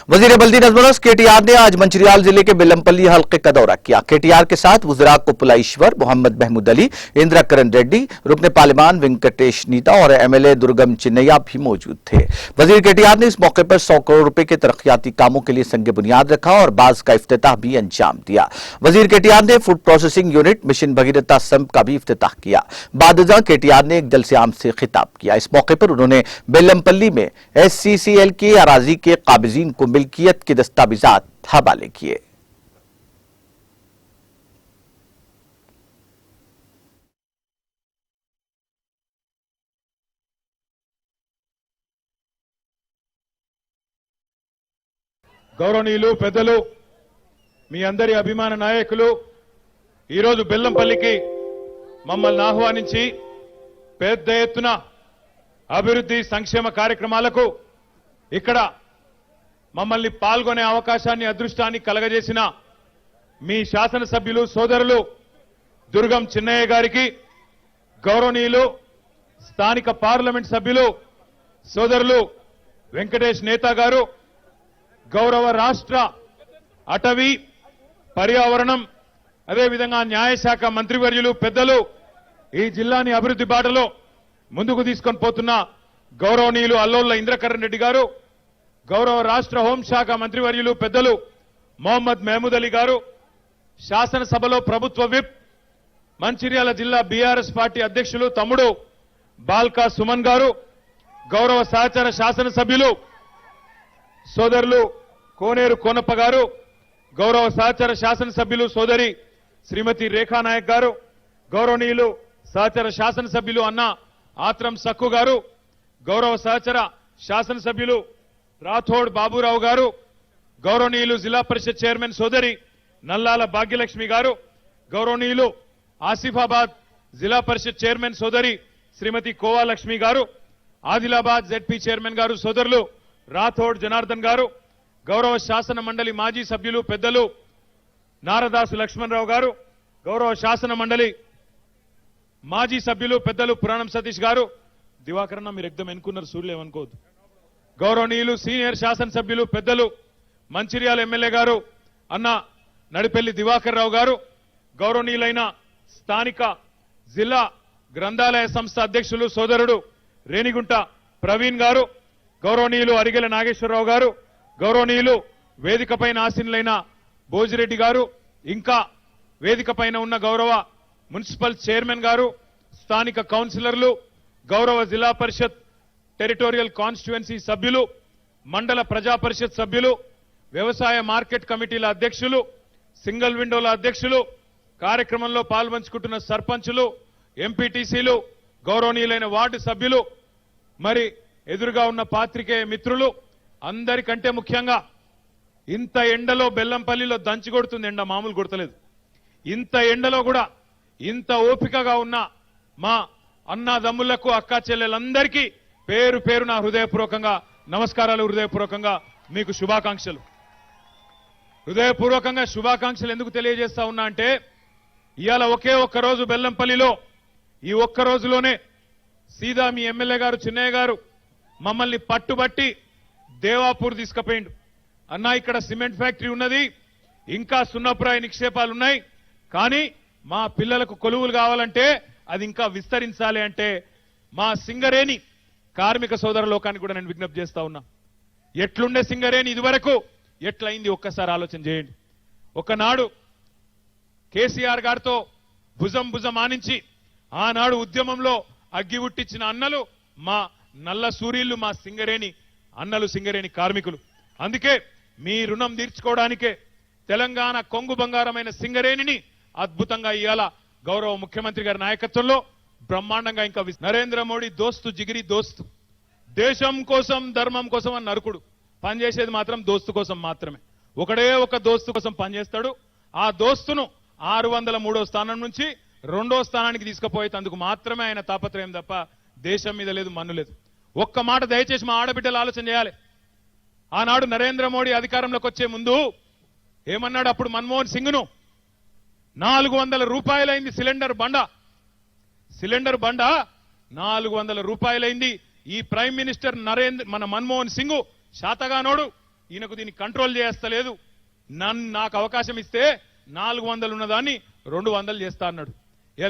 वजीर बल्दी नजमनोस केटीआर ने आज मंचिरियाल जिले के बेलमपल्ली हल्के का दौरा किया। केटीआर के साथ वज़रा कुपलाईश्वर, मोहम्मद महमूद अली, इंदिरा करण रेड्डी, रुकने पार्लिमान वेंकटेश नीता और एमएलए दुर्गम चिन्नैया भी मौजूद थे। वजीर केटीआर ने इस मौके पर 100 करोड़ रुपए के तरक्याती कामों के लिए संग बुनियाद रखा और बाज का इफ्तिताह भी अंजाम दिया। वजीर केटीआर ने food processing unit mission Bhagiratha sump का भी इफ्तिताह किया। बादजा केटीआर ने एक जलसे आम से खिताब किया। इस मौके पर उन्होंने बेलमपल्ली में SCCL की अराजी के काबिजीन को मिल्कियत के दस्तावेजात हवाले किए। గౌరవనీయులు పెద్దలు మీ అందరి అభిమాన నాయకులు ఈ రోజు బెల్లంపల్లికి మమ్మల్ని ఆహ్వానించి పెద్ద ఎత్తున అభివృద్ధి సంక్షేమ కార్యక్రమాలకు ఇక్కడ మమ్మల్ని పాల్గొనే అవకాశాన్ని అదృష్టాన్ని కలగజేసిన మీ శాసనసభ్యులు సోదరులు దుర్గం చిన్నయ్య గారికి, గౌరవనీయులు స్థానిక పార్లమెంట్ సభ్యులు సోదరులు వెంకటేష్ నేత గారు, గౌరవ రాష్ట్ర అటవీ పర్యావరణం అదేవిధంగా న్యాయశాఖ మంత్రివర్యులు పెద్దలు ఈ జిల్లాని అభివృద్ధి బాటలో ముందుకు తీసుకొని పోతున్న గౌరవనీయులు అల్లోళ్ల ఇంద్రకరణ్ రెడ్డి గారు, గౌరవ రాష్ట్ర హోంశాఖ మంత్రివర్యులు పెద్దలు మొహమ్మద్ మహమూద్ అలీ గారు, శాసనసభలో ప్రభుత్వ విప్ మంచిర్యాల జిల్లా బీఆర్ఎస్ పార్టీ అధ్యక్షులు తమ్ముడు బాల్కా సుమన్ గారు, గౌరవ సహచర శాసనసభ్యులు సోదరులు కోనేరు కోనప్ప గారు, గౌరవ సహచర శాసనసభ్యులు సోదరి శ్రీమతి రేఖా నాయక్ గారు, గౌరవనీయులు సహచర శాసనసభ్యులు అన్న ఆత్రం సక్కు గారు, గౌరవ సహచర శాసనసభ్యులు రాథోడ్ బాబురావు గారు, గౌరవనీయులు జిల్లా పరిషత్ చైర్మన్ సోదరి నల్లాల భాగ్యలక్ష్మి గారు, గౌరవనీయులు ఆసిఫాబాద్ జిల్లా పరిషత్ చైర్మన్ సోదరి శ్రీమతి కోవాలక్ష్మి గారు, ఆదిలాబాద్ జెడ్పీ చైర్మన్ గారు సోదరులు రాథోడ్ జనార్దన్ గారు, గౌరవ శాసన మండలి మాజీ సభ్యులు పెద్దలు నారదాసు లక్ష్మణరావు గారు, గౌరవ శాసన మండలి మాజీ సభ్యులు పెద్దలు పురాణం సతీష్ గారు, దివాకరణ మీరు ఎగ్దం ఎన్నుకున్నారు చూడలేమనుకోవద్దు, గౌరవనీయులు సీనియర్ శాసనసభ్యులు పెద్దలు మంచిర్యాల ఎమ్మెల్యే గారు అన్న నడిపెల్లి దివాకర్ రావు గారు, గౌరవనీయులైన స్థానిక జిల్లా గ్రంథాలయ సంస్థ అధ్యక్షులు సోదరుడు రేణిగుంట ప్రవీణ్ గారు, గౌరవనీయులు అరిగెల నాగేశ్వరరావు గారు, గౌరవనీయులు వేదికపైన ఆసీనులైన భోజిరెడ్డి గారు, ఇంకా వేదికపైన ఉన్న గౌరవ మున్సిపల్ చైర్మన్ గారు, స్థానిక కౌన్సిలర్లు, గౌరవ జిల్లా పరిషత్ టెరిటోరియల్ కాన్స్టిట్యుయెన్సీ సభ్యులు, మండల ప్రజా పరిషత్ సభ్యులు, వ్యవసాయ మార్కెట్ కమిటీల అధ్యక్షులు, సింగిల్ విండోల అధ్యక్షులు, కార్యక్రమంలో పాల్పంచుకుంటున్న సర్పంచులు, ఎంపీటీసీలు, గౌరవనీయులైన వార్డు సభ్యులు, మరి ఎదురుగా ఉన్న పాత్రికేయ మిత్రులు, అందరికంటే ముఖ్యంగా ఇంత ఎండలో బెల్లంపల్లిలో దంచి కొడుతుంది ఎండ, మామూలు కొడతలేదు. ఇంత ఎండలో కూడా ఇంత ఓపికగా ఉన్న మా అన్నదమ్ములకు అక్కా చెల్లెలందరికీ పేరు పేరు నా హృదయపూర్వకంగా నమస్కారాలు, హృదయపూర్వకంగా మీకు శుభాకాంక్షలు. హృదయపూర్వకంగా శుభాకాంక్షలు ఎందుకు తెలియజేస్తా ఉన్నా అంటే ఇవాళ ఒకే ఒక్క రోజు బెల్లంపల్లిలో ఈ ఒక్క రోజులోనే సీదా మీ ఎమ్మెల్యే గారు చిన్నయ్య గారు మమ్మల్ని పట్టుబట్టి దేవాపూర్ తీసుకుపోయిండు. అన్నా ఇక్కడ సిమెంట్ ఫ్యాక్టరీ ఉన్నది, ఇంకా సున్నపురాయి నిక్షేపాలున్నాయి, కానీ మా పిల్లలకు కొలువులు కావాలంటే అది ఇంకా విస్తరించాలి అంటే మా సింగరేణి కార్మిక సోదర లోకానికి కూడా నేను విజ్ఞప్తి చేస్తా ఉన్నా. ఎట్లుండే సింగరేణి ఇదివరకు ఎట్లయింది ఒక్కసారి ఆలోచన చేయండి. ఒకనాడు కేసీఆర్ గారితో భుజం భుజం ఆనించి ఆనాడు ఉద్యమంలో అగ్గి ఉట్టించిన అన్నలు మా నల్ల సూర్యులు, మా సింగరేణి అన్నలు, సింగరేణి కార్మికులు. అందుకే మీ రుణం తీర్చుకోవడానికే తెలంగాణ కొంగు బంగారమైన సింగరేణిని అద్భుతంగా ఇవాళ గౌరవ ముఖ్యమంత్రి గారి నాయకత్వంలో బ్రహ్మాండంగా ఇంకా నరేంద్ర మోడీ దోస్తు జిగిరి దోస్తు, దేశం కోసం ధర్మం కోసం అని నరుకుడు, పనిచేసేది మాత్రం దోస్తు కోసం మాత్రమే. ఒకడే ఒక దోస్తు కోసం పనిచేస్తాడు. ఆ దోస్తును 603వ స్థానం నుంచి 2వ స్థానానికి తీసుకుపోయేందుకు మాత్రమే ఆయన తాపత్రయం తప్ప దేశం మీద లేదు, మన్ను లేదు. ఒక్క మాట దయచేసి మా ఆడబిడ్డలు ఆలోచన చేయాలి. ఆనాడు నరేంద్ర మోడీ అధికారంలోకి వచ్చే ముందు ఏమన్నాడు? అప్పుడు మన్మోహన్ సింగ్ను 400 రూపాయలైంది సిలిండర్ బండ, సిలిండర్ బండ 400 రూపాయలైంది. ఈ ప్రైమ్ మినిస్టర్ మన మన్మోహన్ సింగ్ శాతగానోడు ఈయనకు దీన్ని కంట్రోల్ చేస్తలేదు. నాకు అవకాశం ఇస్తే 400 ఉన్నదాన్ని 200 చేస్తా అన్నాడు. ఇలా